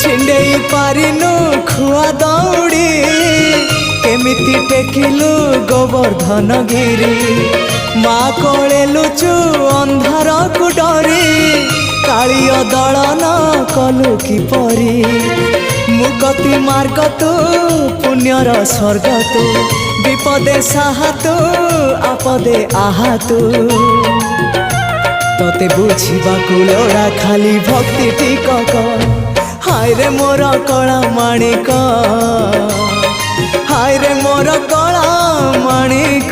छिंडेई पारिनु खुआ दौड़ी केमिति टेकिलु गोवर्धन गिरी माँ कोले लुचु अंधार को डरी कालिय दलन कलु किपरी मुकति मार्ग तू पुण्यर स्वर्ग तू विपदे साहा तू आपदे आहा तू तोते बुझीबा लोड़ा खाली भक्ति टिकक हाय रे मोर कला माणिक हाय रे मोर कला माणिक।